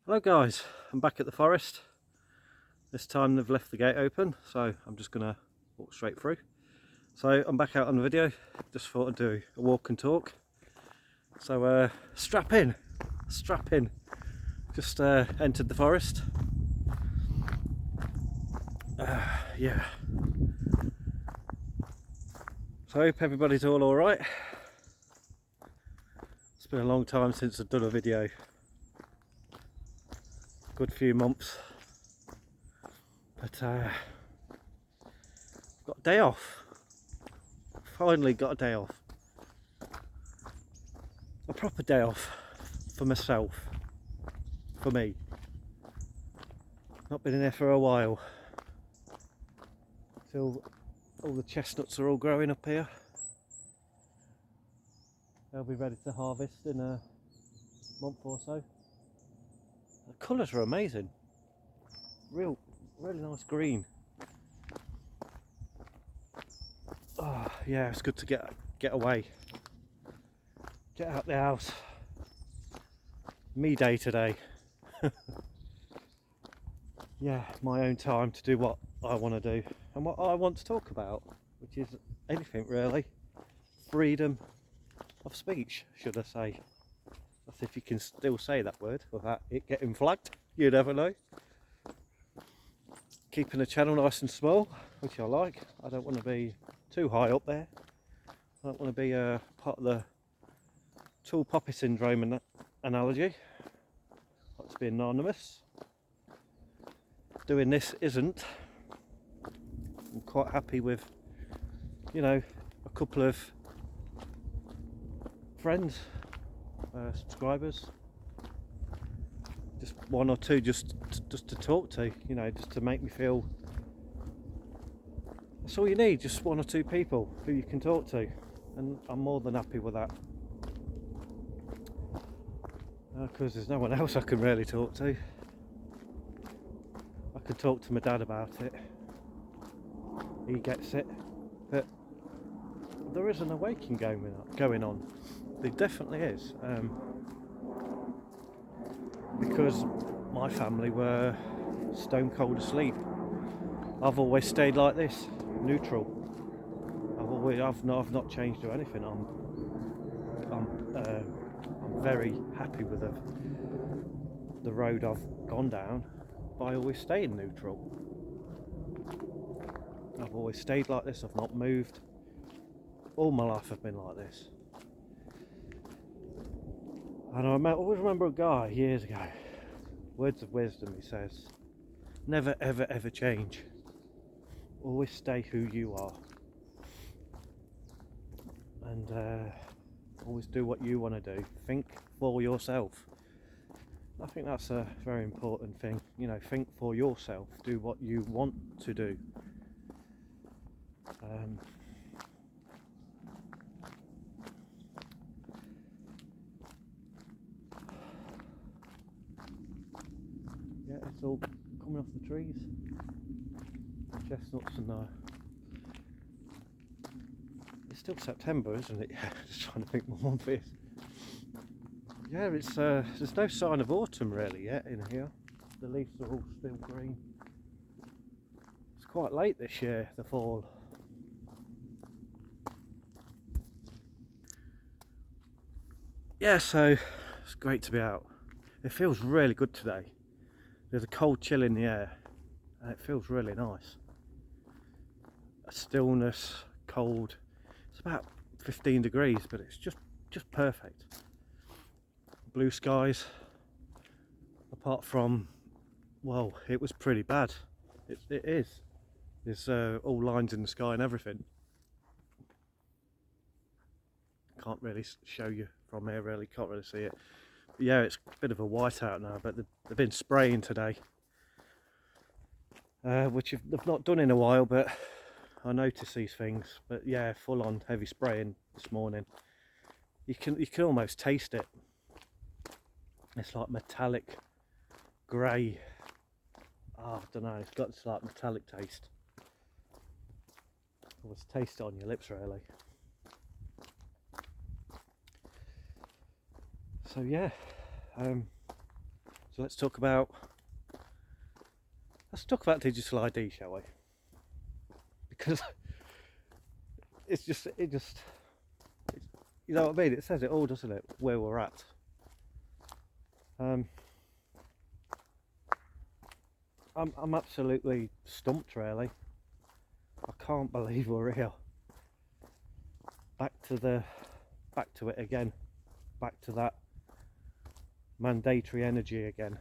Hello guys, I'm back at the forest. This time they've left the gate open, so I'm just gonna walk straight through. So I'm back out on the video, just thought I'd do a walk and talk. So strap in. Just entered the forest. Yeah. So I hope everybody's all alright. It's been a long time since I've done a video. Good few months. But got a day off. Finally got a day off. A proper day off for myself. For me. Not been in there for a while. Till all the chestnuts are all growing up here. They'll be ready to harvest in a month or so. The colours are amazing. Really nice green. Oh, yeah, it's good to get away. Get out the house. Me day today. Yeah, my own time to do what I want to do and what I want to talk about, which is anything really. Freedom of speech, should I say. That's if you can still say that word without it getting flagged. You never know. Keeping the channel nice and small, which I like. I don't want to be too high up there. I don't want to be part of the tall poppy syndrome analogy. I like to be anonymous. Doing this isn't. I'm quite happy with, you know, a couple of friends, subscribers, just one or two, just to talk to, you know, just to make me feel. That's all you need, just one or two people who you can talk to, and I'm more than happy with that. Because there's no one else I can really talk to. I can talk to my dad about it. He gets it, but there is an awakening going on. There definitely is, because my family were stone cold asleep. I've always stayed like this, neutral. I've not changed or anything. I'm very happy with the road I've gone down, but I always stayed neutral. I've always stayed like this. I've not moved. All my life I've been like this. And I always remember a guy years ago, words of wisdom, he says, never ever change. Always stay who you are. And always do what you want to do. Think for yourself. I think that's a very important thing. You know, think for yourself. Do what you want to do. Yeah, it's all coming off the trees. The chestnuts and it's still September, isn't it? Yeah, just trying to think what month it is. Yeah, it's there's no sign of autumn really yet in here. The leaves are all still green. It's quite late this year, the fall. Yeah, so it's great to be out. It feels really good today. There's a cold chill in the air and it feels really nice. A stillness, cold. It's about 15 degrees, but it's just perfect. Blue skies, apart from, well, it was pretty bad. It is. There's all lines in the sky and everything. Can't really show you from here, really. Can't really see it. But yeah, it's a bit of a whiteout now, but they've been spraying today. Which they've not done in a while, but I notice these things. But yeah, full on heavy spraying this morning. You can almost taste it. It's like metallic grey. I don't know, it's got this like metallic taste. Always taste it on your lips really. So yeah, So let's talk about digital ID, shall we? Because you know what I mean? It says it all, doesn't it? Where we're at. I'm absolutely stumped, really. I can't believe we're here. Back to it again. Back to that mandatory energy again.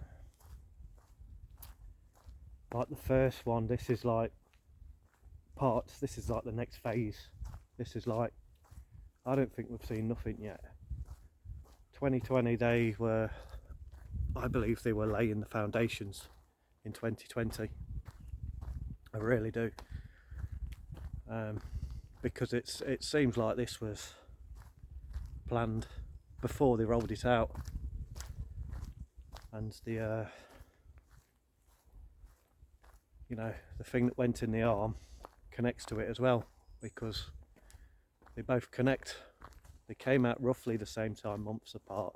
Like the first one, this is like parts. This is like the next phase. This is like, I don't think we've seen nothing yet. 2020, I believe they were laying the foundations in 2020. I really do. Because it seems like this was planned before they rolled it out, and the you know, the thing that went in the arm connects to it as well, because they both connect. They came out roughly the same time, months apart,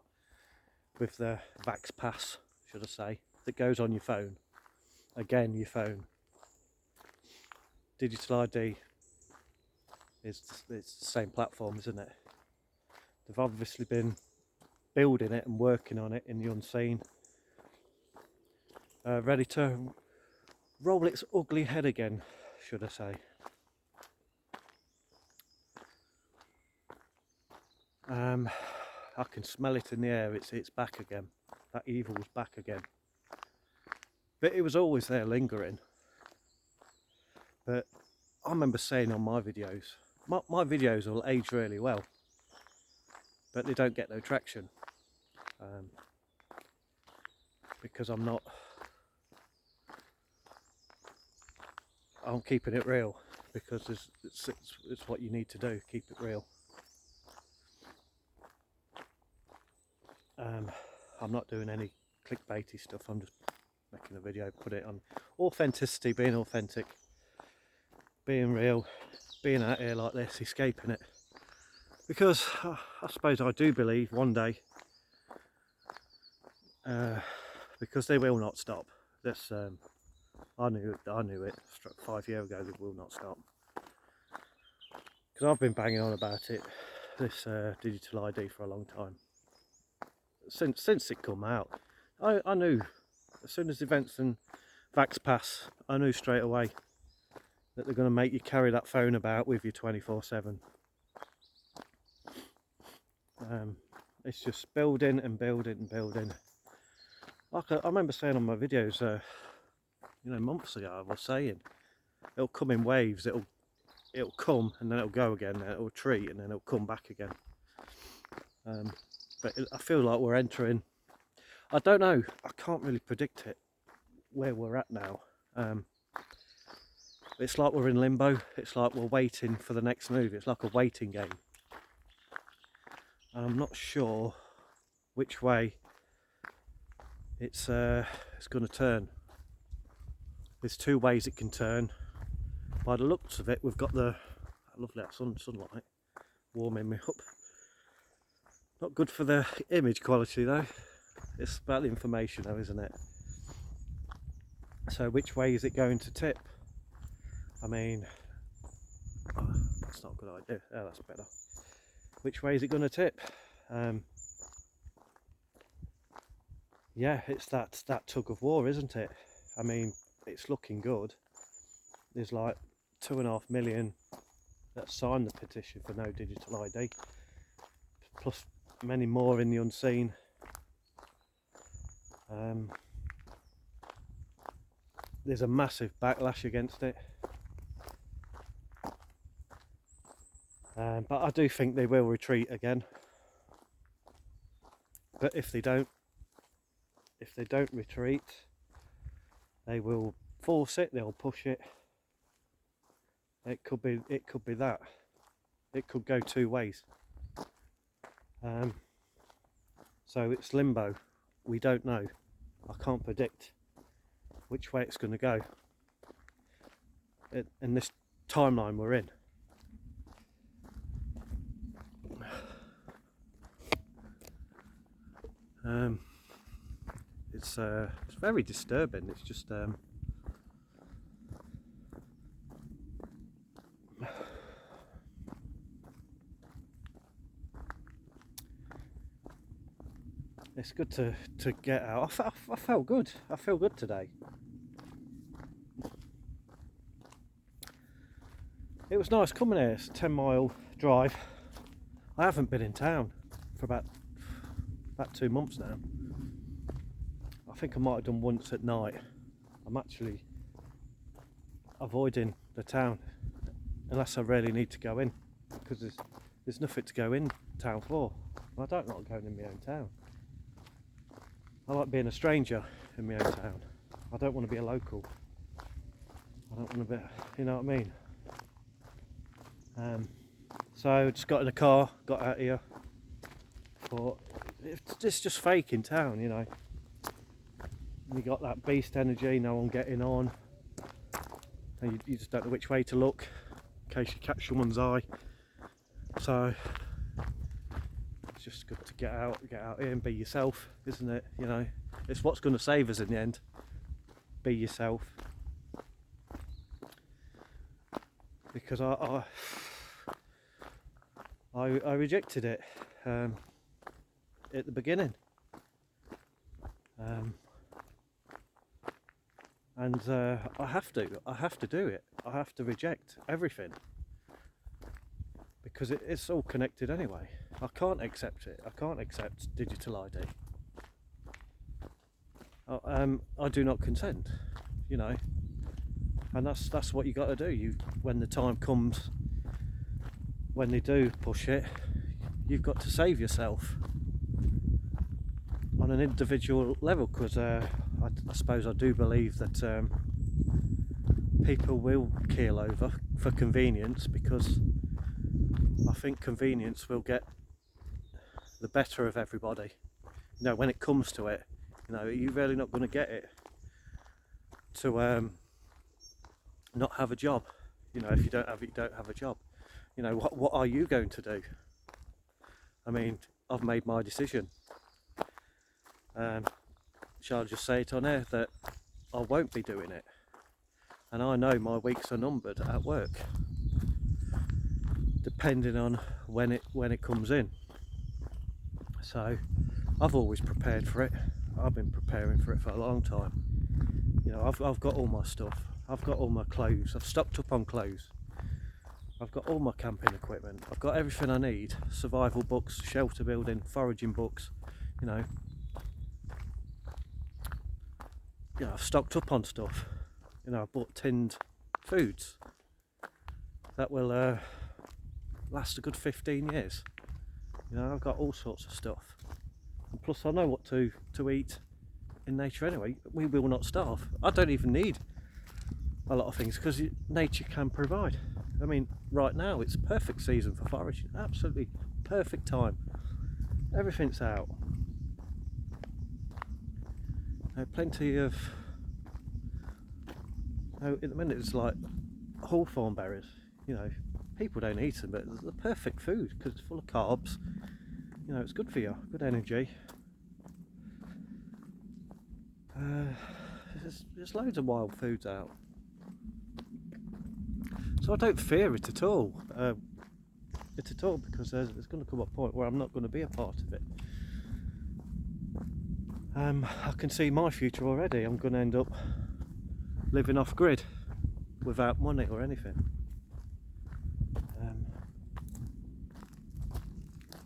with the Vax Pass, should I say, that goes on your phone. Again, your phone. Digital ID it's the same platform, isn't it? They've obviously been building it and working on it in the unseen, ready to roll its ugly head again, should I say. I can smell it in the air. It's back again. That evil's back again. But it was always there, lingering. But I remember saying on my videos, my videos will age really well, but they don't get no traction, because I'm keeping it real, because it's what you need to do, keep it real. I'm not doing any clickbaity stuff. I'm just making a video, put it on authenticity, being authentic, being real, being out here like this, escaping it. Because I suppose I do believe one day, because they will not stop. This I knew it 5 years ago. They will not stop. Because I've been banging on about it, this digital ID, for a long time. Since it come out, I knew as soon as events and Vax Pass, I knew straight away that they're going to make you carry that phone about with you 24/7. It's just building and building and building. Like I remember saying on my videos, you know, months ago, I was saying it'll come in waves. It'll come and then it'll go again. Then it'll retreat and then it'll come back again. But I feel like we're entering. I don't know. I can't really predict it where we're at now. It's like we're in limbo. It's like we're waiting for the next move. It's like a waiting game. And I'm not sure which way it's going to turn. There's two ways it can turn. By the looks of it, we've got the lovely sunlight warming me up. Not good for the image quality though. It's about the information though, isn't it? So which way is it going to tip? I mean, that's not a good idea. Oh, that's better. Which way is it going to tip? Yeah, it's that tug of war, isn't it? I mean, it's looking good. There's like 2.5 million that signed the petition for no digital ID, plus many more in the unseen. There's a massive backlash against it, but I do think they will retreat again. But if they don't retreat, they will force it. They'll push it. It could be that. It could go two ways. So it's limbo. We don't know. I can't predict which way it's going to go in this timeline we're in. It's very disturbing. It's just it's good to get out. I felt good. I feel good today. It was nice coming here. It's a 10-mile drive. I haven't been in town for about 2 months now. I think I might have done once at night. I'm actually avoiding the town unless I really need to go in, because there's nothing to go in town for. I don't like going in my own town. I like being a stranger in my own town. I don't want to be a local. I don't want to be, you know what I mean? So just got in the car, got out here. Thought it's just fake in town, you know. You got that beast energy, no one getting on, and you just don't know which way to look in case you catch someone's eye. So it's just good to get out here and be yourself, isn't it? You know, it's what's going to save us in the end. Be yourself. Because I rejected it at the beginning, and I have to do it. I have to reject everything because it's all connected anyway. I can't accept it. I can't accept digital ID. I do not consent, you know, and that's what you got to do. When the time comes, when they do push it, you've got to save yourself on an individual level, because I suppose I do believe that people will keel over for convenience, because I think convenience will get the better of everybody. You know, when it comes to it, you know, you're really not going to get it to not have a job. You know, if you don't have it, you don't have a job. You know, what are you going to do? I mean, I've made my decision. Shall I just say it on air that I won't be doing it? And I know my weeks are numbered at work, depending on when it comes in. So I've always prepared for it. I've been preparing for it for a long time. You know, I've got all my stuff. I've got all my clothes. I've stocked up on clothes. I've got all my camping equipment. I've got everything I need. Survival books, shelter building, foraging books. You know, I've stocked up on stuff. You know, I bought tinned foods that will last a good 15 years. You know, I've got all sorts of stuff. And plus I know what to eat in nature anyway. We will not starve. I don't even need a lot of things because nature can provide. I mean, right now it's perfect season for foraging. Absolutely perfect time. Everything's out. Plenty of, at the minute it's like hawthorn berries. You know, people don't eat them, but they're the perfect food because it's full of carbs. You know, it's good for you, good energy. There's loads of wild foods out, so I don't fear it at all. Because there's going to come a point where I'm not going to be a part of it. I can see my future already. I'm going to end up living off grid without money or anything.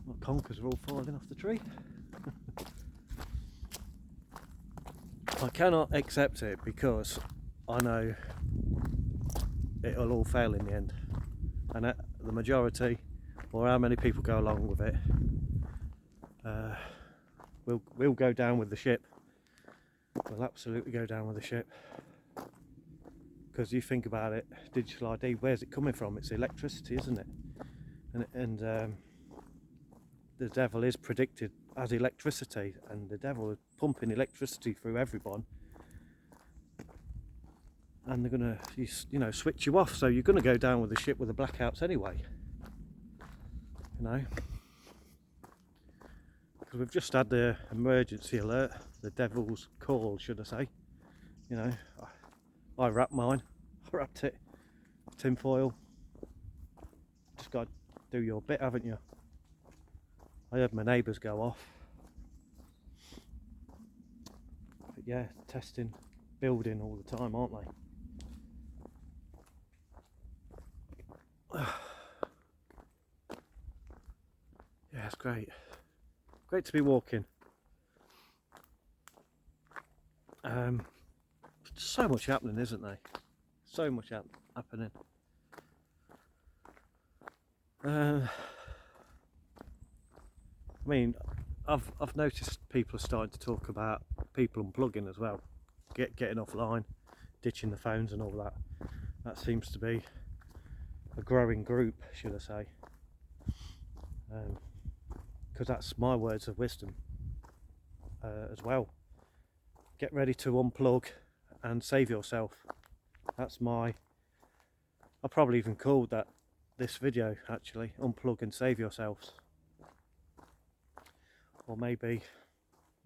My conkers are all falling off the tree. I cannot accept it because I know it'll all fail in the end, and the majority, or how many people go along with it, we'll go down with the ship. We'll absolutely go down with the ship. Because you think about it, digital ID, where's it coming from? It's electricity, isn't it? And the devil is predicted as electricity, and the devil is pumping electricity through everyone, and they're gonna, you know, switch you off. So you're gonna go down with the ship with the blackouts anyway. You know, because we've just had the emergency alert, the devil's call, should I say. You know, I wrapped mine. I wrapped it tin foil. Just got to do your bit, haven't you? I heard my neighbours go off. But yeah, testing, building all the time, aren't they? Yeah, it's great. Great to be walking. So much happening, isn't there? So much happening. I mean, I've noticed people are starting to talk about people unplugging as well, getting offline, ditching the phones and all that. That seems to be a growing group, should I say? Because that's my words of wisdom as well. Get ready to unplug and save yourself. That's my. I probably even called that this video actually, unplug and save yourselves. Or maybe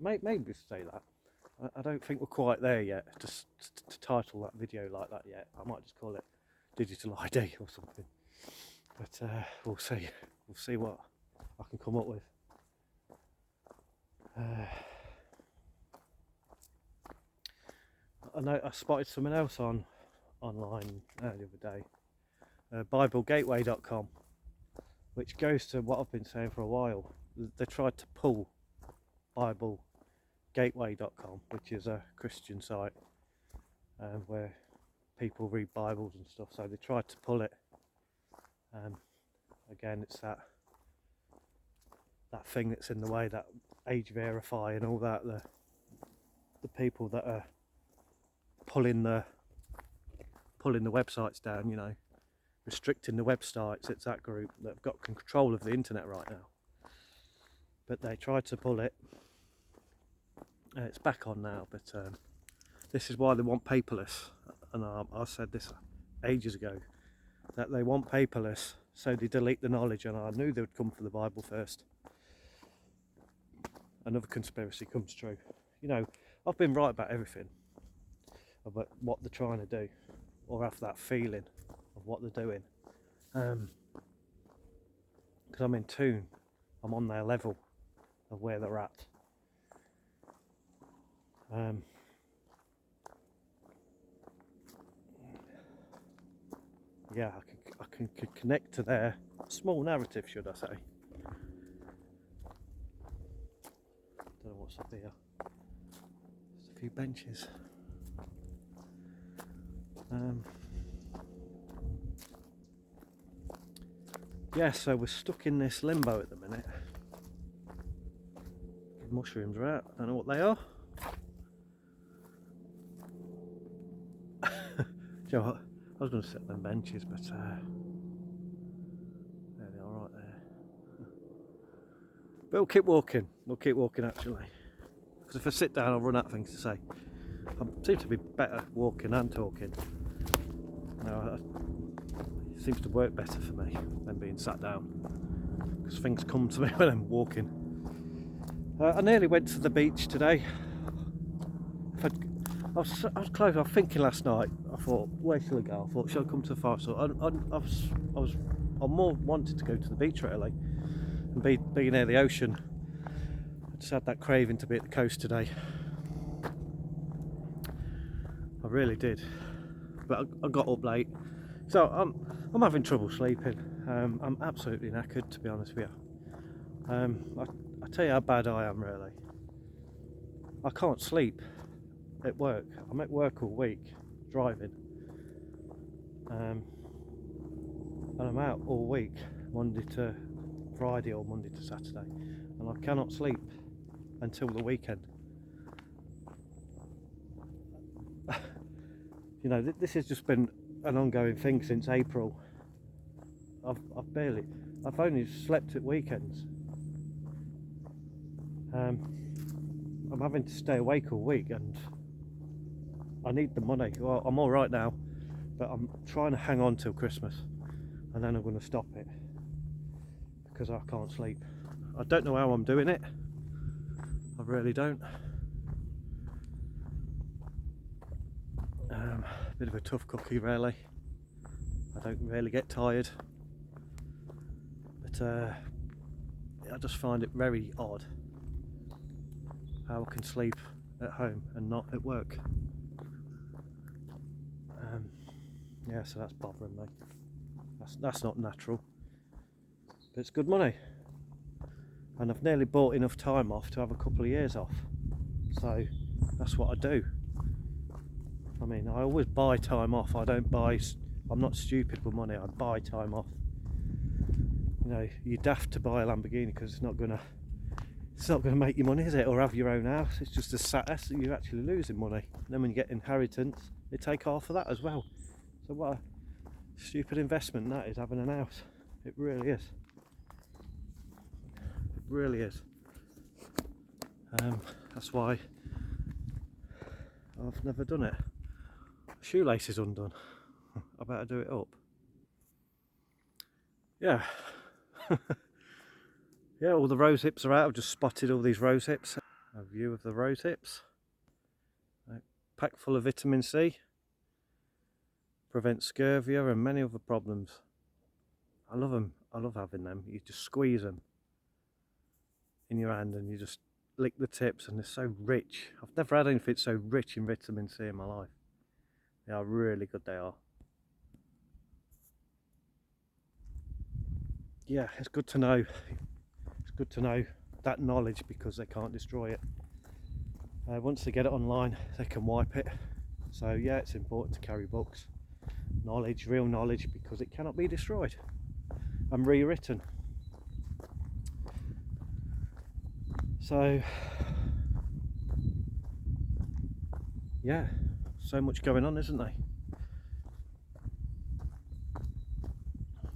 say that. I don't think we're quite there yet to title that video like that yet. I might just call it Digital ID or something. But we'll see. We'll see what I can come up with. I know I spotted something else online the other day. BibleGateway.com, which goes to what I've been saying for a while. They tried to pull BibleGateway.com, which is a Christian site where people read Bibles and stuff. So they tried to pull it. Again, it's that thing that's in the way, that age verify and all that. The people that are pulling the websites down, you know, restricting the websites. It's that group that have got control of the internet right now. But they tried to pull it. It's back on now, but this is why they want paperless. And I said this ages ago, that they want paperless, so they delete the knowledge. And I knew they would come for the Bible first. Another conspiracy comes true. You know, I've been right about everything, about what they're trying to do, or have that feeling of what they're doing, because I'm in tune. I'm on their level of where they're at. Yeah, I can connect to their small narrative, should I say. Don't know what's up here. There's a few benches. Yeah, so we're stuck in this limbo at the minute. The mushrooms are out. I don't know what they are. Do you know what? I was going to set them benches, but there they are, right there. But we'll keep walking. We'll keep walking actually, because if I sit down, I'll run out of things to say. I seem to be better walking and talking. It seems to work better for me than being sat down, because things come to me when I'm walking. I nearly went to the beach today. I was close. I was thinking last night. I thought, where shall I go? I thought, shall I come to the forest? So I more wanted to go to the beach really, and be near the ocean. I just had that craving to be at the coast today. I really did. But I got up late, so I'm having trouble sleeping. I'm absolutely knackered, to be honest with you. I tell you how bad I am really. I can't sleep at work. I'm at work all week driving, and I'm out all week, Monday to Friday or Monday to Saturday, and I cannot sleep until the weekend. You know, this has just been an ongoing thing since April. I've only slept at weekends. I'm having to stay awake all week, and I need the money. Well, I'm all right now, but I'm trying to hang on till Christmas, and then I'm going to stop it because I can't sleep. I don't know how I'm doing it. I really don't. bit of a tough cookie really. I don't really get tired, but I just find it very odd how I can sleep at home and not at work. Yeah, so that's bothering me. That's not natural, but it's good money, and I've nearly bought enough time off to have a couple of years off, so that's what I do. I mean, I always buy time off. I'm not stupid with money. I buy time off. You know, you're daft to buy a Lamborghini because it's not gonna make you money, is it? Or have your own house. It's just you're actually losing money. And then when you get inheritance, they take half of that as well. So what a stupid investment that is, having an house. It really is. It really is. That's why I've never done it. Shoelace is undone. I better do it up. Yeah. Yeah, all the rose hips are out. I've just spotted all these rose hips. A view of the rose hips. Packed full of vitamin C. Prevents scurvy and many other problems. I love them. I love having them. You just squeeze them in your hand and you just lick the tips, and they're so rich. I've never had anything so rich in vitamin C in my life. They are really good, they are. Yeah, it's good to know. It's good to know that knowledge, because they can't destroy it. Once they get it online, they can wipe it. So yeah, it's important to carry books. Knowledge, real knowledge, because it cannot be destroyed and rewritten. So yeah, so much going on, isn't there?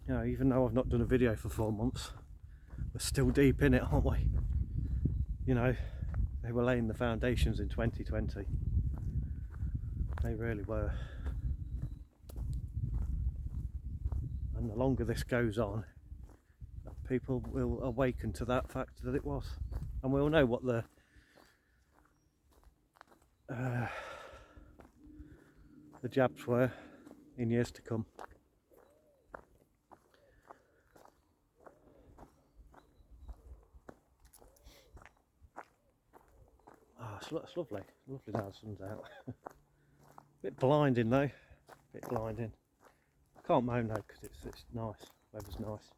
You know, even though I've not done a video for 4 months, we're still deep in it, aren't we? You know, they were laying the foundations in 2020. They really were. And the longer this goes on, people will awaken to that fact that it was. And we'll know what the jabs were in years to come. It's lovely. Lovely now the sun's out. Bit blinding though. Bit blinding. I can't moan though because it's nice. Weather's nice.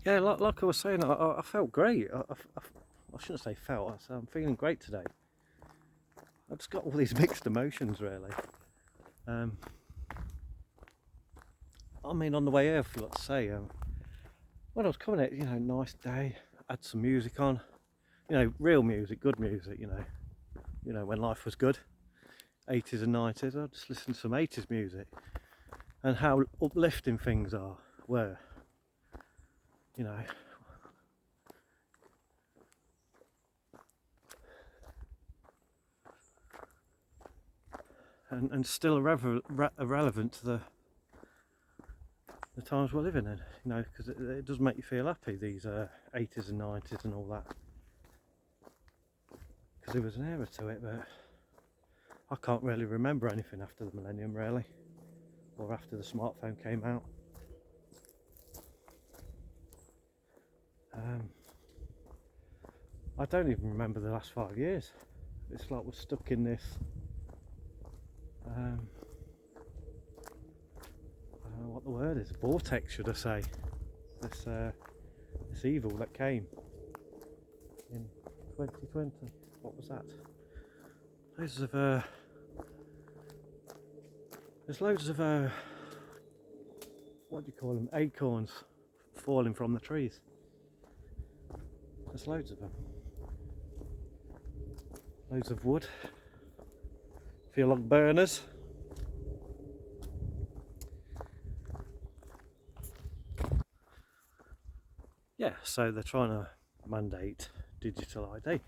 Yeah, like I was saying, I felt great. I shouldn't say felt. I'm feeling great today. I've just got all these mixed emotions really. I mean, on the way here, I forgot to say, when I was coming out, you know, nice day, had some music on, you know, real music, good music, you know, when life was good, 80s and 90s, I just listened to some 80s music, and how uplifting things were, you know. And still irrelevant to the times we're living in, you know, because it does make you feel happy, these 80s and 90s and all that, because there was an era to it, but I can't really remember anything after the millennium really, or after the smartphone came out. I don't even remember the last 5 years. It's like we're stuck in this I don't know what the word is, vortex should I say, this evil that came in 2020. What was that? There's loads of what do you call them, acorns falling from the trees. There's loads of them. Loads of wood. For your log burners. Yeah, so they're trying to mandate digital ID.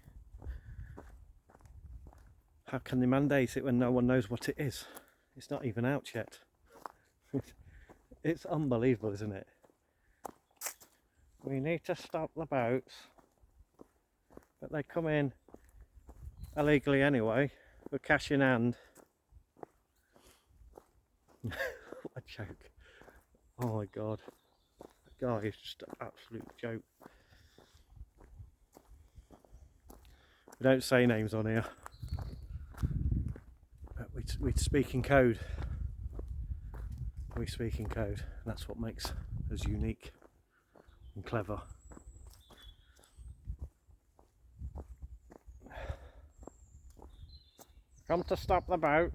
How can they mandate it when no one knows what it is? It's not even out yet. It's unbelievable, isn't it? We need to stop the boats, but they come in illegally anyway. with cash in hand. What a joke. Oh my god. That guy is just an absolute joke. We don't say names on here. But we speak in code. We speak in code. And that's what makes us unique and clever. Come to stop the boat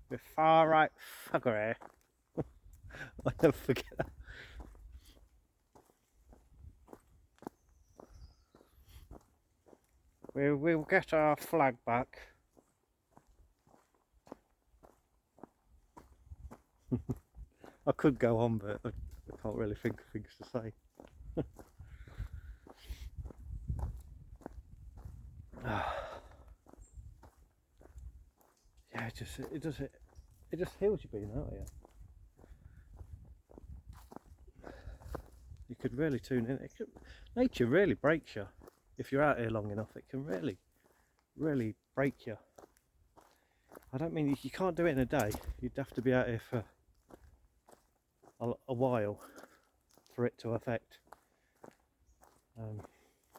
with far right fuckery. I never forget that. We'll get our flag back. I could go on, but I can't really think of things to say. Yeah, it just heals you being out here. You could really tune in. Nature really breaks you if you're out here long enough. It can really break you. I don't mean you can't do it in a day. You'd have to be out here for a while for it to affect.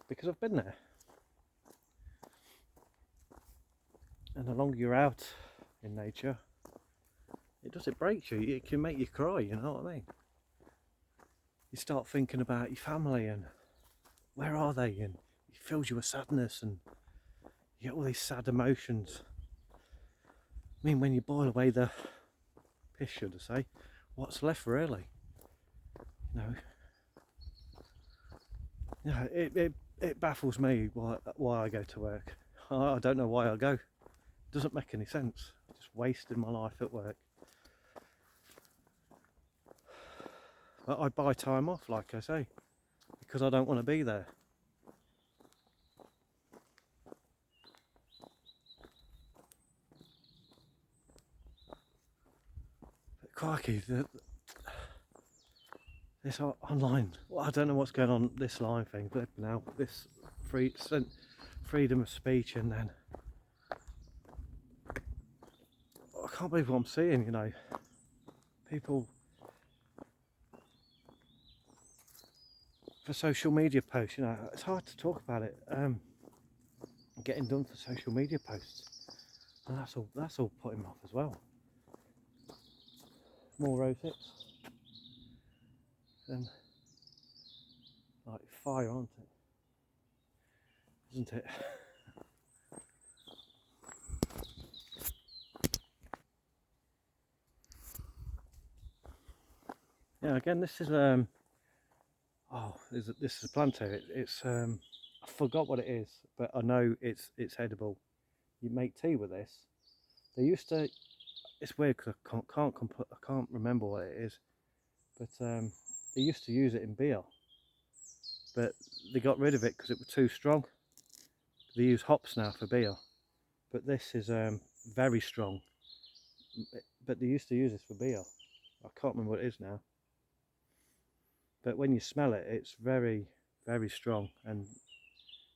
Because I've been there. And the longer you're out in nature, it breaks you. It can make you cry, you know what I mean? You start thinking about your family and where are they, and it fills you with sadness and you get all these sad emotions. I mean, when you boil away the piss, should I say, what's left really? You know, it baffles me why I go to work. I don't know why I go. It doesn't make any sense. Just wasting my life at work. But I buy time off, like I say, because I don't want to be there. But crikey, this online, well, I don't know what's going on this line thing, but now this freedom of speech, and then I can't believe what I'm seeing, you know, people for social media posts, you know, it's hard to talk about it, getting done for social media posts, and that's all putting me off as well. More rose hips than like fire, aren't it? Isn't it? Yeah, again, this is this is a planter. It's I forgot what it is, but I know it's edible. You make tea with this. They used to. It's weird because I can't remember what it is, but they used to use it in beer, but they got rid of it because it was too strong. They use hops now for beer, but this is very strong. But they used to use this for beer. I can't remember what it is now. But when you smell it, it's very, very strong, and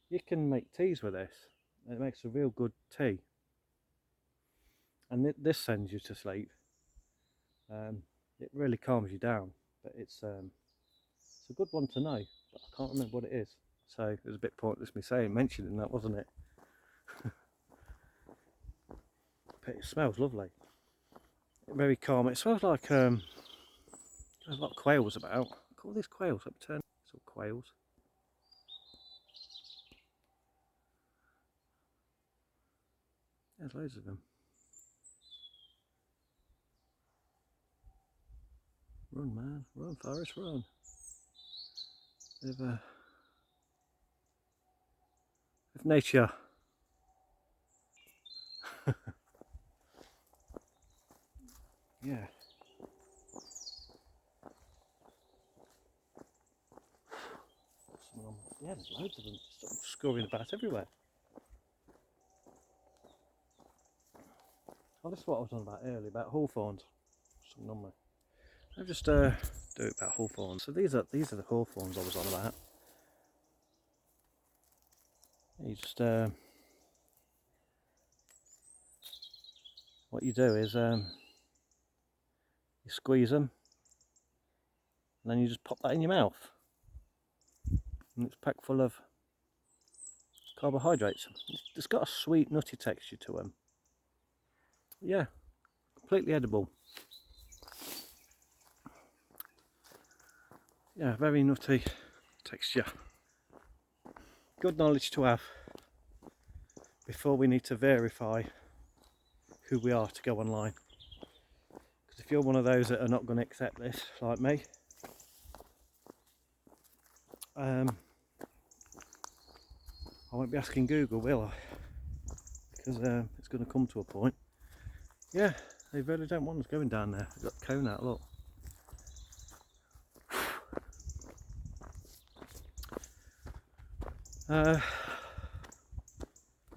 you can make teas with this. It makes a real good tea, and this sends you to sleep. It really calms you down, but it's a good one to know, but I can't remember what it is. So it was a bit pointless me mentioning that, wasn't it? But it smells lovely. Very calm. It smells like there's a lot of quails about. Look at all these quails upturned. It's all quails. There's loads of them. Run, man, run, Forrest, run. If nature yeah. Yeah, there's loads of them just scurrying about everywhere. Oh, this is what I was on about earlier, about hawthorns. Something on me. I'll just do it about hawthorns. So these are the hawthorns I was on about. You just what you do is you squeeze them and then you just pop that in your mouth, and it's packed full of carbohydrates. It's got a sweet nutty texture to them. Yeah, completely edible. Yeah, very nutty texture. Good knowledge to have before we need to verify who we are to go online. Because if you're one of those that are not going to accept this, like me, I won't be asking Google, will I? Because it's going to come to a point. Yeah, they really don't want us going down there. They've got the cone out, look.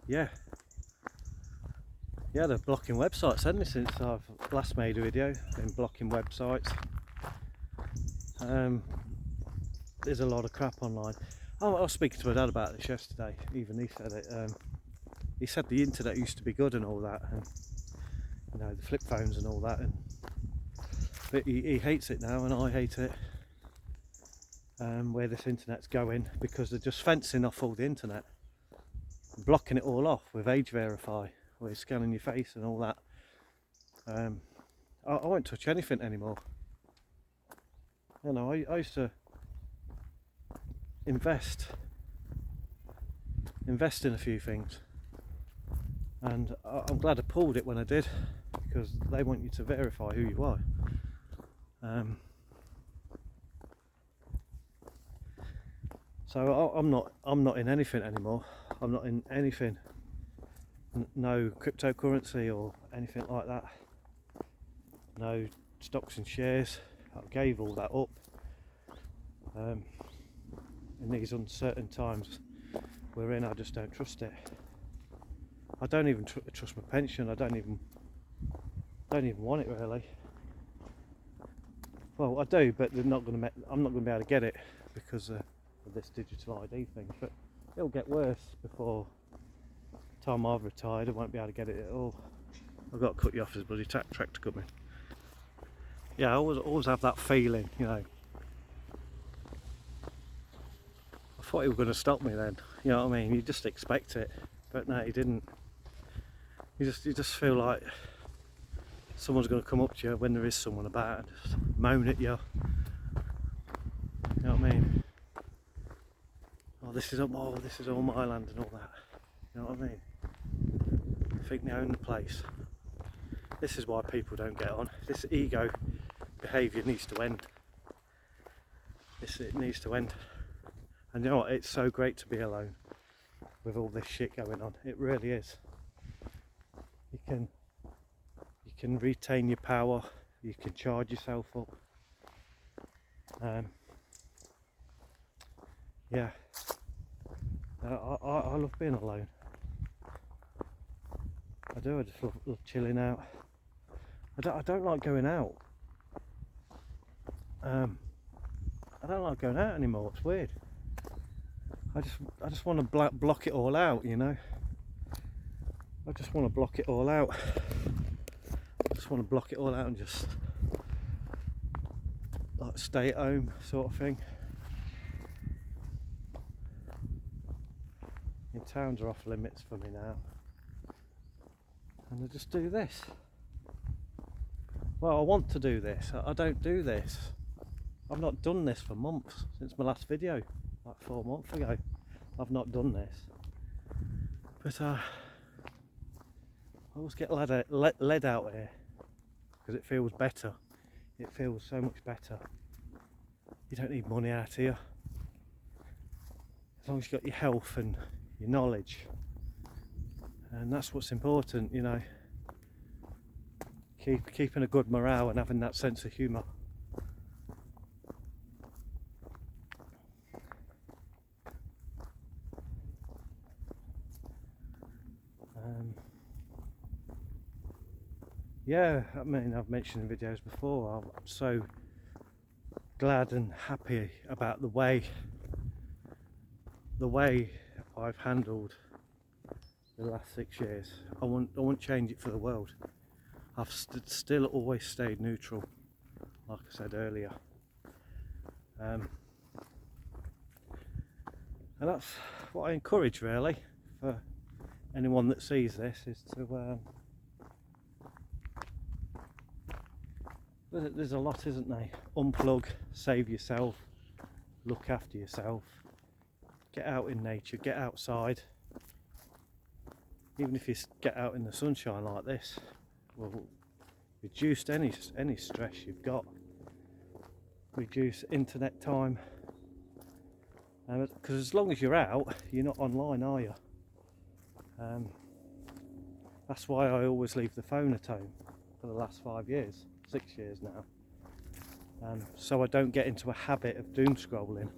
Yeah, they're blocking websites, haven't they, since I've last made a video. Been blocking websites. There's a lot of crap online. I was speaking to my dad about this yesterday. Even he said it. He said the internet used to be good and all that, and you know, the flip phones and all that. But he hates it now, and I hate it. Where this internet's going, because they're just fencing off all the internet, blocking it all off with age verify, where you're scanning your face and all that. I won't touch anything anymore. You know, I used to invest in a few things, and I'm glad I pulled it when I did, because they want you to verify who you are. So I'm not in anything anymore. I'm not in anything. No cryptocurrency or anything like that. No stocks and shares. I gave all that up. In these uncertain times we're in, I just don't trust it. I don't even trust my pension. I don't even want it really. Well, I do, but I'm not going to be able to get it because of this digital ID thing. But it'll get worse before the time I've retired. I won't be able to get it at all. I've got to cut you off as bloody tractor coming. Yeah, I always have that feeling, you know. I thought he was going to stop me then. You know what I mean? You just expect it, but no, he didn't. You just feel like someone's going to come up to you when there is someone about and just moan at you. You know what I mean? Oh, this is all my land and all that. You know what I mean? I think they own the place. This is why people don't get on. This ego behaviour needs to end. It needs to end. And you know what? It's so great to be alone with all this shit going on. It really is. You can retain your power. You can charge yourself up. Yeah. I love being alone. I do. I just love chilling out. I don't like going out. I don't like going out anymore. It's weird. I just want to block it all out, you know. I just want to block it all out. I just want to block it all out and just like stay at home sort of thing. In towns are off limits for me now, and I just do this. Well, I want to do this. I don't do this. I've not done this for months, since my last video, like 4 months ago. I've not done this, but I always get led out here because it feels better. It feels so much better. You don't need money out here, as long as you've got your health and your knowledge, and that's what's important, you know. Keeping a good morale and having that sense of humour. Yeah, I mean, I've mentioned in videos before, I'm so glad and happy about the way I've handled the last 6 years. I won't change it for the world. I've still always stayed neutral, like I said earlier. And that's what I encourage really for anyone that sees this, is to there's a lot, isn't there? Unplug, save yourself, look after yourself, get out in nature, get outside. Even if you get out in the sunshine like this, will reduce any stress you've got, reduce internet time, because as long as you're out, you're not online, are you? That's why I always leave the phone at home for the last 5 years, 6 years now, so I don't get into a habit of doom scrolling.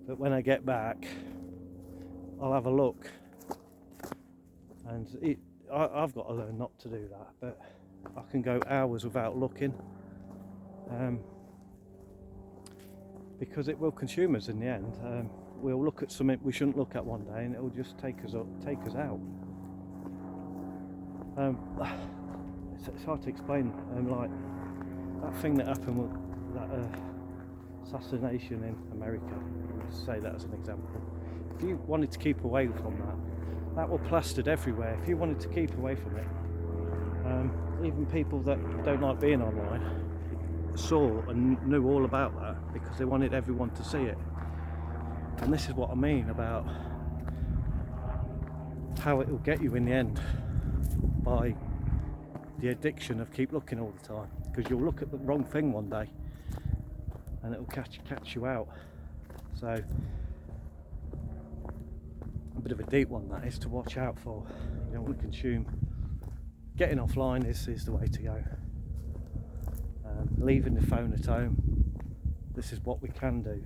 But when I get back, I'll have a look, and I've got to learn not to do that, but I can go hours without looking, because it will consume us in the end. We'll look at something we shouldn't look at one day, and it'll just take us out. It's hard to explain. Like that thing that happened with that assassination in America, let's say that as an example. If you wanted to keep away from that were plastered everywhere. If you wanted to keep away from it, even people that don't like being online saw and knew all about that, because they wanted everyone to see it. And this is what I mean about how it will get you in the end, by the addiction of keep looking all the time, because you'll look at the wrong thing one day and it will catch you out. So a bit of a deep one that is to watch out for. You don't want to consume. Getting offline is the way to go. Leaving the phone at home, this is what we can do.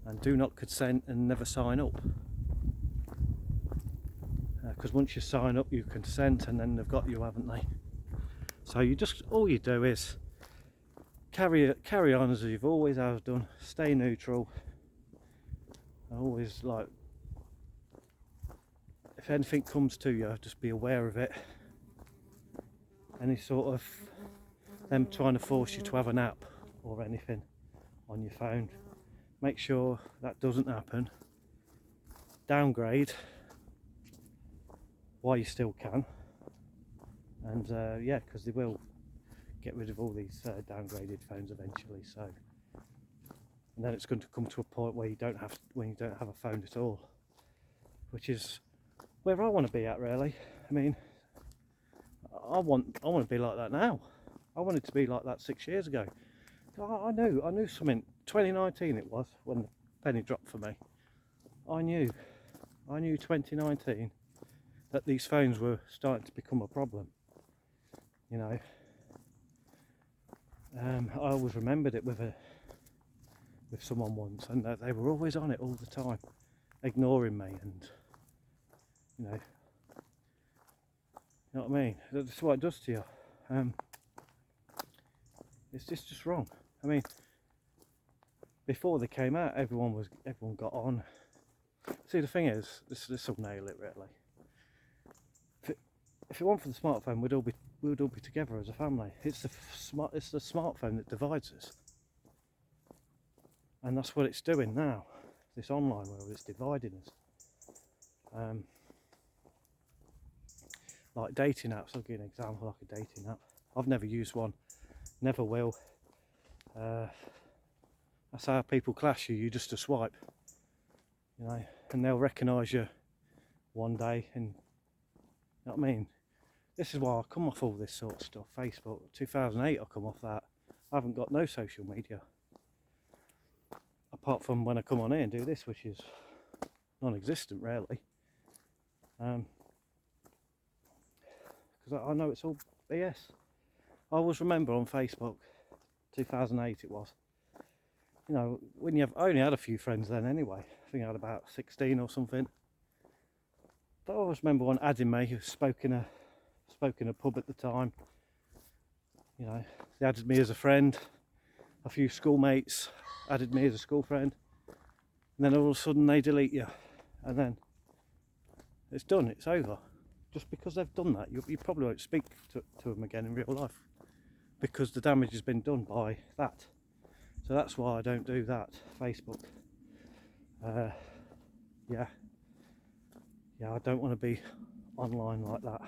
And do not consent and never sign up, because once you sign up you consent, and then they've got you, haven't they? So all you do is carry on as you've always have done. Stay neutral. Always, like, if anything comes to you, just be aware of it. Any sort of them trying to force you to have an app or anything on your phone, make sure that doesn't happen. Downgrade while you still can, and yeah, because they will get rid of all these downgraded phones eventually. So, and then it's going to come to a point where you don't have a phone at all, which is where I want to be at, really. I mean, I want to be like that now. I wanted to be like that 6 years ago. I knew something. 2019 it was when the penny dropped for me. I knew 2019 that these phones were starting to become a problem. You know, I always remembered it with someone once, and they were always on it all the time, ignoring me, and you know what I mean. That's what it does to you. It's just wrong. I mean, before they came out, everyone got on. See, the thing is, this will nail it really. If it weren't for the smartphone, we'd all be together as a family. It's the smartphone that divides us, and that's what it's doing now. This online world, it's dividing us. Like dating apps. I'll give you an example, like a dating app. I've never used one, never will. That's how people class you. You're just a swipe, you know, and they'll recognise you one day, and you know what I mean. This is why I come off all this sort of stuff. Facebook, 2008, I come off that. I haven't got no social media apart from when I come on here and do this, which is non-existent really. Because I know it's all BS. I always remember on Facebook, 2008 it was. You know, when I only had a few friends then anyway. I think I had about 16 or something. But I always remember one adding me who spoke in a pub at the time. You know, they added me as a friend. A few schoolmates added me as a school friend. And then all of a sudden they delete you. And then it's done, it's over. just because they've done that, you probably won't speak to them again in real life, because the damage has been done by that. So that's why I don't do that. Facebook. Yeah, I don't want to be online like that.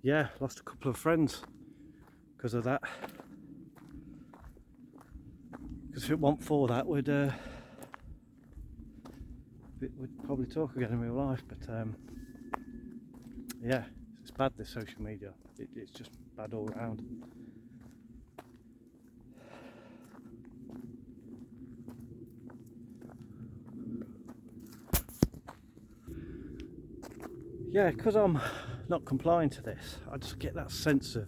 Yeah, lost a couple of friends because of that. Because if it weren't for that, we'd probably talk again in real life. But yeah, it's bad, this social media. It's just bad all around. Yeah, because I'm not complying to this, I just get that sense of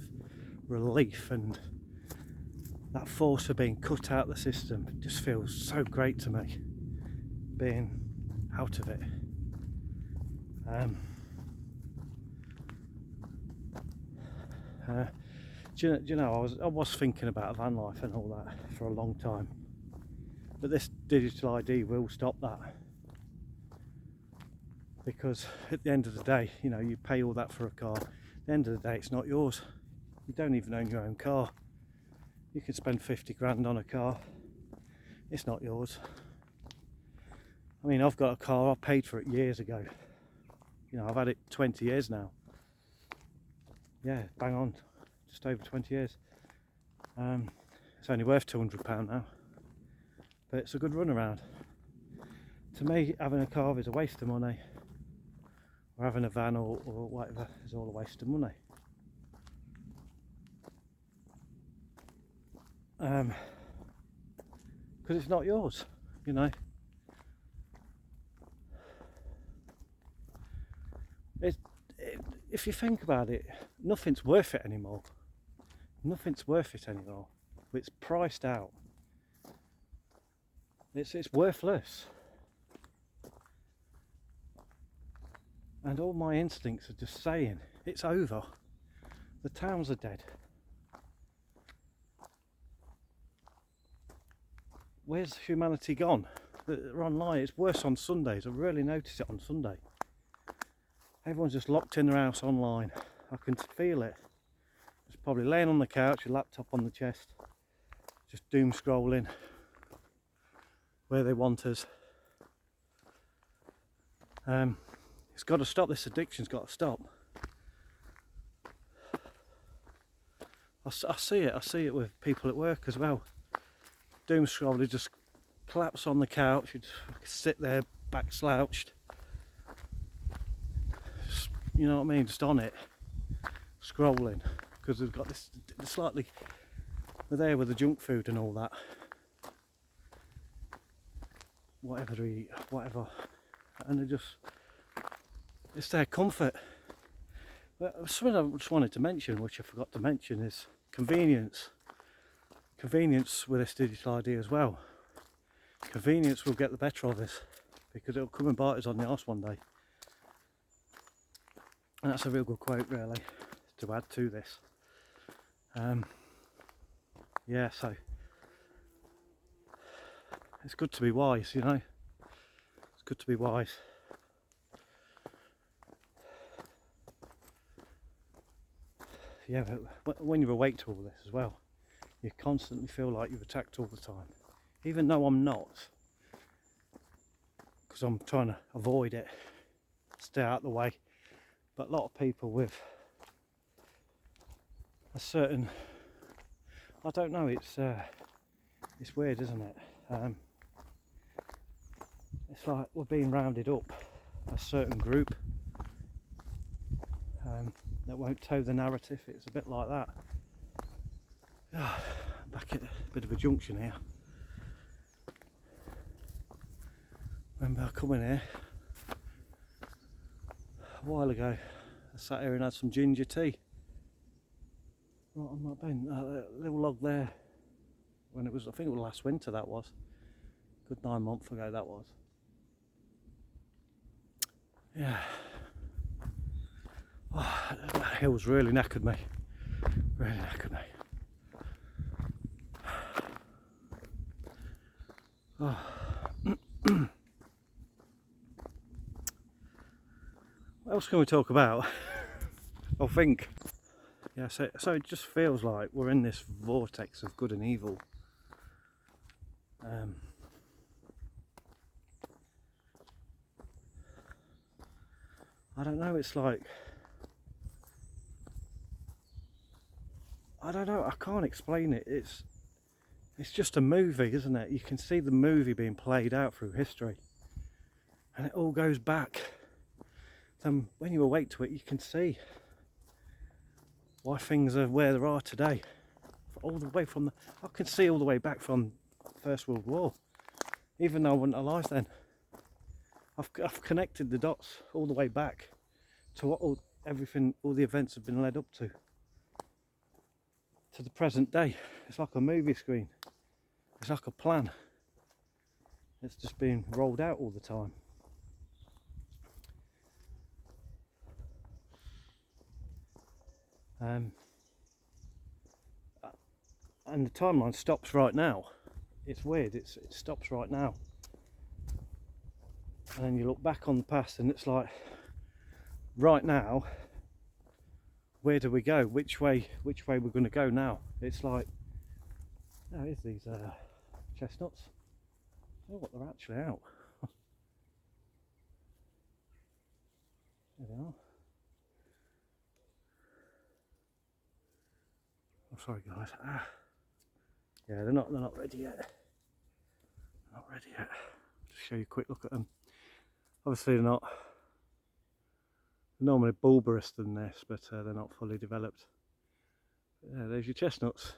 relief, and that force of being cut out of the system just feels so great to me, being out of it. Do you know, I was thinking about van life and all that for a long time, but this digital ID will stop that. Because at the end of the day, you know, you pay all that for a car. At the end of the day, it's not yours. You don't even own your own car. You can spend 50 grand on a car. It's not yours. I mean, I've got a car, I paid for it years ago. You know, I've had it 20 years now. Yeah, bang on, just over 20 years. It's only worth £200 now, but it's a good run around. To me, having a car is a waste of money, or having a van or whatever is all a waste of money. Because it's not yours, you know. If you think about it, nothing's worth it anymore. Nothing's worth it anymore. It's priced out. It's worthless. And all my instincts are just saying, it's over. The towns are dead. Where's humanity gone? They're online. It's worse on Sundays. I really notice it on Sunday. Everyone's just locked in their house online. I can feel it. Just probably laying on the couch, your laptop on the chest, just doom scrolling where they want us. It's got to stop. This addiction's got to stop. I see it with people at work as well. Doom scrolling, just collapse on the couch, you just sit there back slouched. Just, you know what I mean? Just on it, scrolling, because they've got this slightly. They're there with the junk food and all that. Whatever they eat, whatever, and they just. It's their comfort. But something I just wanted to mention, which I forgot to mention, is convenience. Convenience with this digital ID as well. Convenience will get the better of us, because it'll come and bite us on the arse one day. And that's a real good quote, really, to add to this. Yeah, so it's good to be wise, you know. It's good to be wise. Yeah, but when you're awake to all this as well, you constantly feel like you're attacked all the time. Even though I'm not, because I'm trying to avoid it, stay out of the way. But a lot of people with a certain, I don't know, it's weird, isn't it? It's like we're being rounded up, a certain group that won't toe the narrative. It's a bit like that. Back at a bit of a junction here. Remember coming here a while ago, I sat here and had some ginger tea right on that bench, that little log there, when it was, I think it was last winter, that was. Good 9 months ago that was. Yeah. Oh, that hill's really knackered me. Really knackered me. Oh. What else can we talk about? I think. Yeah, so it just feels like we're in this vortex of good and evil. I don't know, it's like, I don't know, I can't explain it. It's just a movie, isn't it? You can see the movie being played out through history, and it all goes back. Then when you awake to it, you can see why things are where they are today. All the way from I can see all the way back from First World War, even though I wasn't alive then. I've connected the dots all the way back to what all the events have been led up to the present day. It's like a movie screen. It's like a plan. It's just being rolled out all the time. And the timeline stops right now. It's weird. It stops right now. And then you look back on the past, and it's like, right now, where do we go? Which way we're going to go now? It's like, oh, here's these chestnuts. Oh, what, they're actually out. There they are. I'm sorry, guys. Yeah, they're not ready yet. Not ready yet. Just show you a quick look at them. Obviously, they're not normally bulbous than this, but they're not fully developed. Yeah, there's your chestnuts.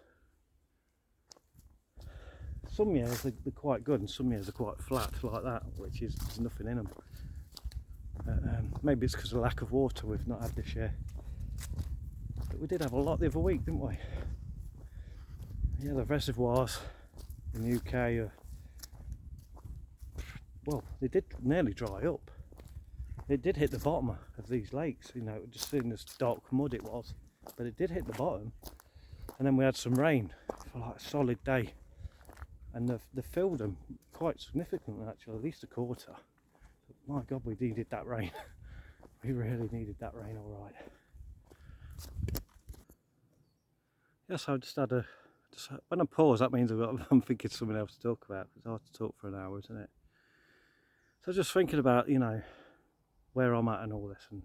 Some years they're quite good, and some years they're quite flat like that, which is there's nothing in them. Maybe it's because of lack of water we've not had this year. But we did have a lot the other week, didn't we? Yeah, the reservoirs in the UK are, well, they did nearly dry up. It did hit the bottom of these lakes, you know, just seeing this dark mud it was, but it did hit the bottom. And then we had some rain for like a solid day, and they filled them quite significantly, actually, at least a quarter. But my God, we needed that rain. We really needed that rain, all right. Yes, I just had when I pause, that means I'm thinking of something else to talk about. It's hard to talk for an hour, isn't it? So just thinking about, you know, where I'm at and all this, and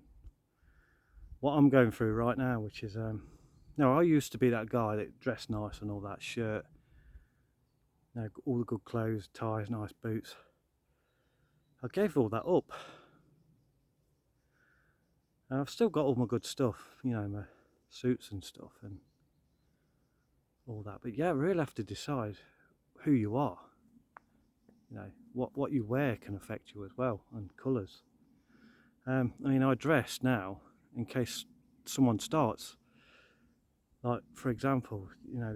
what I'm going through right now, which is, I used to be that guy that dressed nice and all that, shirt, you know, all the good clothes, ties, nice boots. I gave all that up, and I've still got all my good stuff, you know, my suits and stuff and all that. But yeah, really have to decide who you are. You know, what you wear can affect you as well, and colours. I mean, I dress now in case someone starts. Like, for example, you know,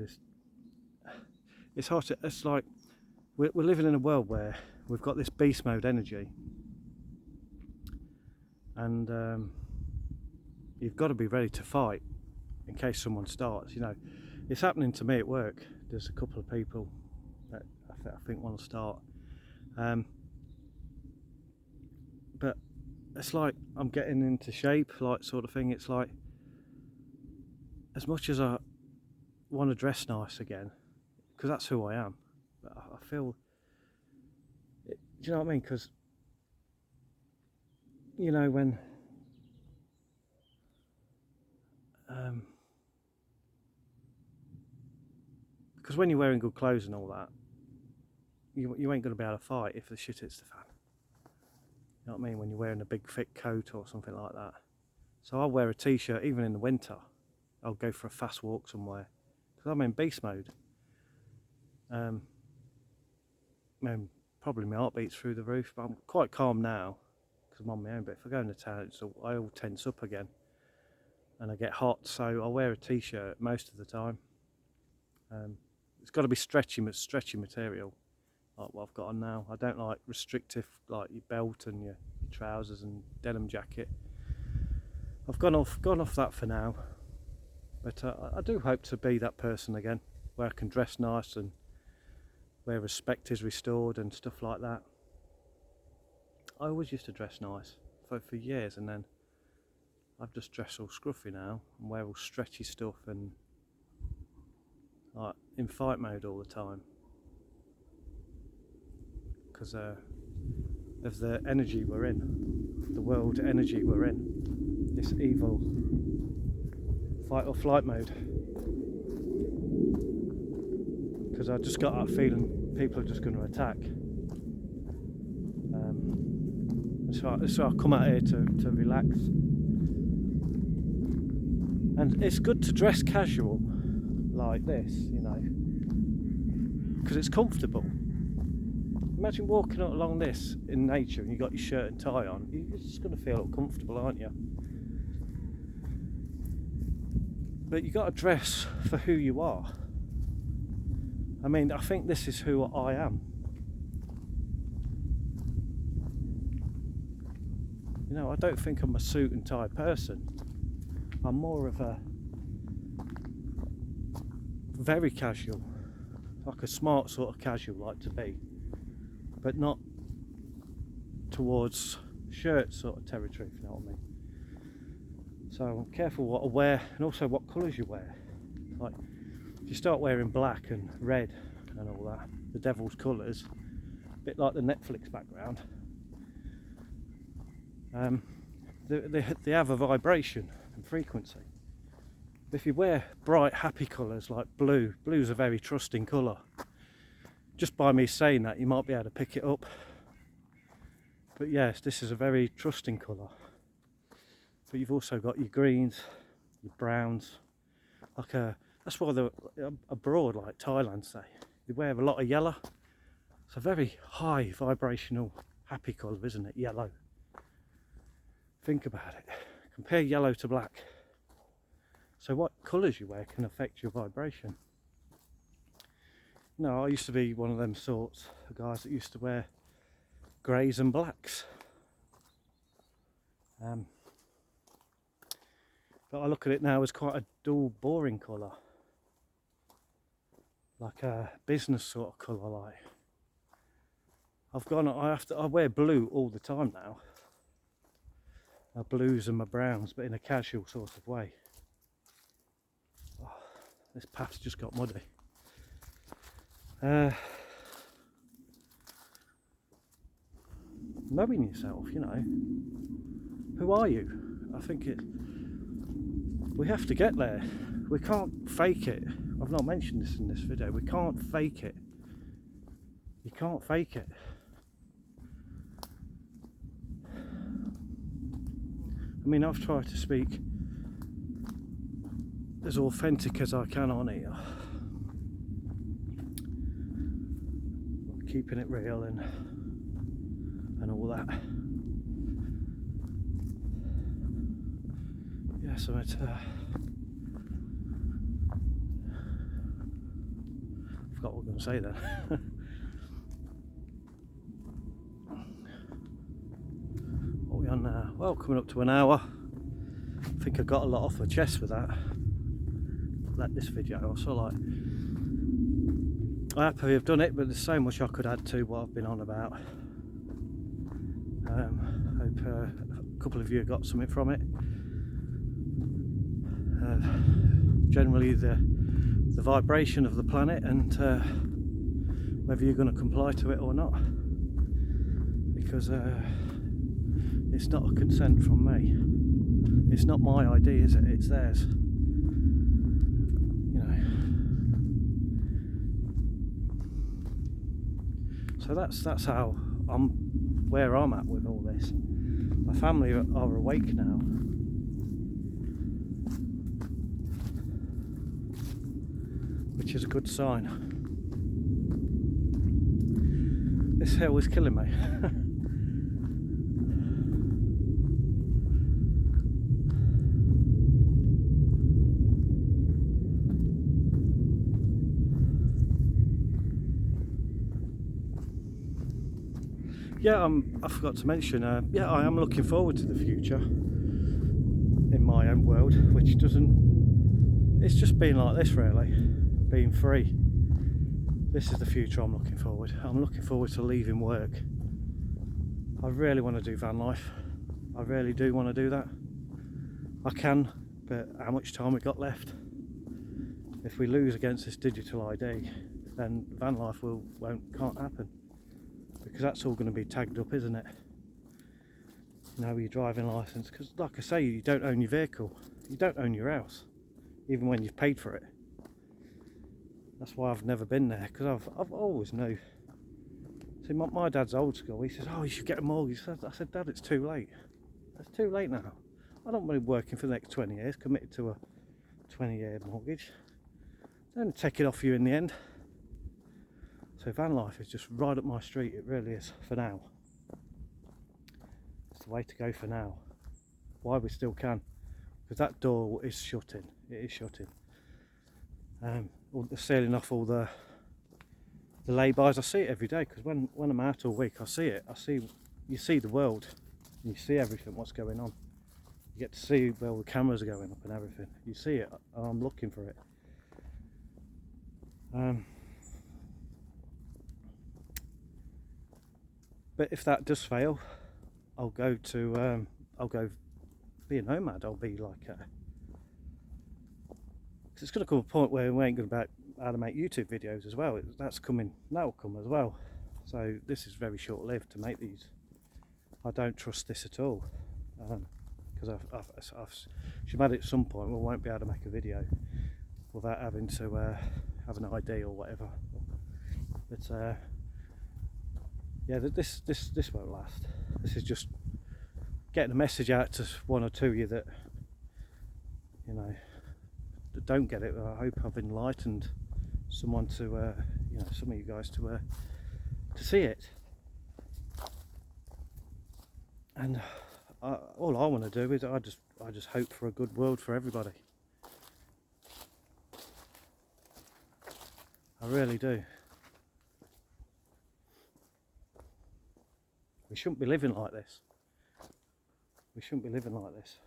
it's hard to, it's like we're living in a world where we've got this beast mode energy, and you've got to be ready to fight in case someone starts. You know, it's happening to me at work. There's a couple of people that I think want to start, but it's like I'm getting into shape, like, sort of thing. It's like, as much as I want to dress nice again, because that's who I am, but I feel do you know what I mean? Because, you know, when because when you're wearing good clothes and all that, you ain't going to be able to fight if the shit hits the fan. You know what I mean? When you're wearing a big thick coat or something like that. So I'll wear a t-shirt even in the winter. I'll go for a fast walk somewhere because I'm in beast mode. Probably my heart beats through the roof, but I'm quite calm now because I'm on my own. But if I go into town, I all tense up again and I get hot, so I'll wear a t-shirt most of the time. It's got to be stretchy material, like what I've got on now. I don't like restrictive, like your belt and your trousers and denim jacket. I've gone off that for now, but I do hope to be that person again, where I can dress nice and where respect is restored and stuff like that. I always used to dress nice for years, and then I've just dressed all scruffy now and wear all stretchy stuff and like in fight mode all the time because of the energy we're in, the world energy we're in, this evil fight or flight mode. Because I just got that feeling people are just going to attack. So I come out here to relax. And it's good to dress casual like this, you know, because it's comfortable. Imagine walking along this in nature and you've got your shirt and tie on. You're just going to feel uncomfortable, aren't you? But you've got to dress for who you are. I mean, I think this is who I am. You know, I don't think I'm a suit and tie person. I'm more of a very casual, like a smart sort of casual like to be, but not towards shirt sort of territory, if you know what I mean. So I'm careful what I wear and also what colours you wear. Like, if you start wearing black and red and all that, the devil's colours, a bit like the Netflix background, they have a vibration and frequency. If you wear bright happy colours like blue, blue's a very trusting colour. Just by me saying that you might be able to pick it up. But yes, this is a very trusting colour. But you've also got your greens, your browns, that's why they're abroad, like Thailand say, they wear a lot of yellow. It's a very high vibrational happy colour, isn't it? Yellow. Think about it. Compare yellow to black. So what colours you wear can affect your vibration. No, I used to be one of them sorts of guys that used to wear greys and blacks. But I look at it now as quite a dull, boring colour. Like a business sort of colour, like. I wear blue all the time now. My blues and my browns, but in a casual sort of way. Oh, this path's just got muddy. Knowing yourself, you know. Who are you? I think we have to get there. We can't fake it. I've not mentioned this in this video. We can't fake it. You can't fake it. I mean, I've tried to speak as authentic as I can on here. Keeping it real and all that. Yeah, so it's I forgot what I was going to say then. What are we on now? Well, coming up to an hour. I think I got a lot off my chest with that. Let this video. Also, like, I happily have done it, but there's so much I could add to what I've been on about. Hope a couple of you got something from it. Generally, the vibration of the planet and whether you're going to comply to it or not, because it's not a consent from me. It's not my idea, is it? It's theirs. You know. So that's how where I'm at with all this. My family are awake now. Which is a good sign. This hill is killing me. Yeah, I forgot to mention, yeah, I am looking forward to the future in my own world, which it's just been like this really. Being free. This is the future I'm looking forward. I'm looking forward to leaving work. I really want to do van life. I really do want to do that. I can, but how much time we got left? If we lose against this digital ID, then van life can't happen, because that's all going to be tagged up, isn't it? You know, your driving license, because like I say, you don't own your vehicle, you don't own your house, even when you've paid for it. That's why I've never been there, because I've always knew. See, my dad's old school. He says, "Oh, you should get a mortgage." I said, "Dad, it's too late. It's too late now. I don't want to be working for the next 20 years, committed to a 20-year mortgage. Don't take it off you in the end." So van life is just right up my street. It really is, for now. It's the way to go for now. Why we still can, because that door is shutting. It is shutting. They're sealing off all the lay-bys. I see it every day, because when I'm out all week, I see it. You see the world, and you see everything, what's going on. You get to see where all the cameras are going up and everything. You see it, and I'm looking for it. But if that does fail, I'll go be a nomad. I'll be like it's going to come a point where we ain't going to be able to make YouTube videos as well. That'll come as well. So this is very short-lived to make these. I don't trust this at all, because I've should have at some point we won't be able to make a video without having to have an ID or whatever. But yeah, this won't last. This is just getting a message out to one or two of you that, you know, that don't get it. I hope I've enlightened someone to, you know, some of you guys to see it. And all I want to do is I just hope for a good world for everybody. I really do. We shouldn't be living like this. We shouldn't be living like this.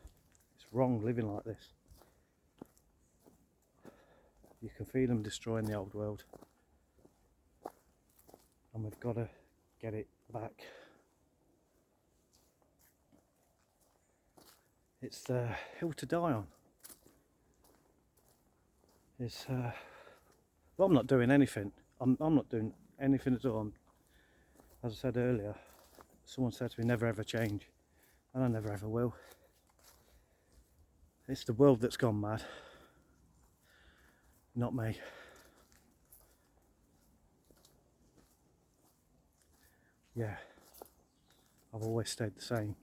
It's wrong living like this. You can feel them destroying the old world, and we've got to get it back. It's the hill to die on. It's well, I'm not doing anything. I'm not doing anything at all. As I said earlier, someone said to me, never ever change, and I never ever will. It's the world that's gone mad, not me. Yeah, I've always stayed the same,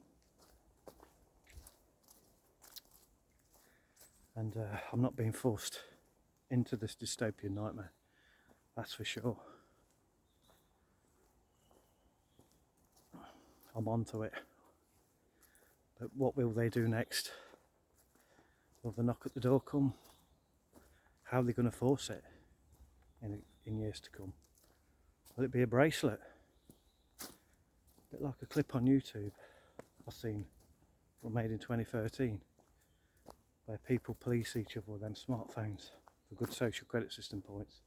and I'm not being forced into this dystopian nightmare, that's for sure. I'm onto it. But what will they do next? Will the knock at the door come? How are they going to force it in years to come? Will it be a bracelet? A bit like a clip on YouTube I've seen, made in 2013, where people police each other with them smartphones for good social credit system points.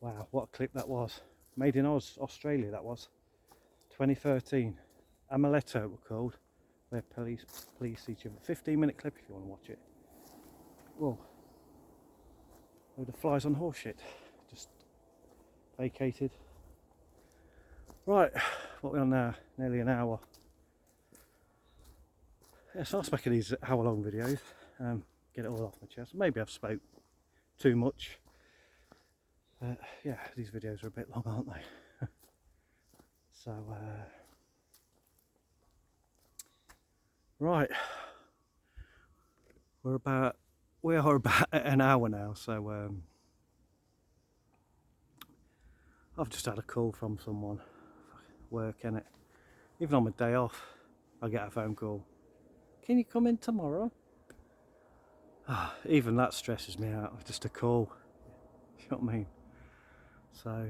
Wow, what a clip that was. Made in Australia, that was. 2013. Amuleto it was called, where police each other. 15-minute clip if you want to watch it. Whoa. Load of flies on horse shit. Just vacated. Right, what are we on now? Nearly an hour. Yeah, it's nice making these hour-long videos. Get it all off my chest. Maybe I've spoke too much. Yeah, these videos are a bit long, aren't they? So, right, we are about an hour now. So I've just had a call from someone, work innit. Even on my day off, I get a phone call. Can you come in tomorrow? Even that stresses me out. Just a call. You know what I mean? So,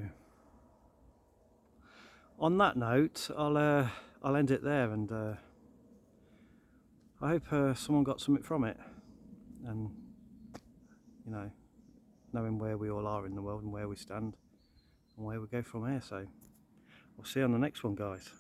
on that note, I'll end it there, and I hope someone got something from it, and you know, knowing where we all are in the world and where we stand and where we go from here. So, we'll see you on the next one, guys.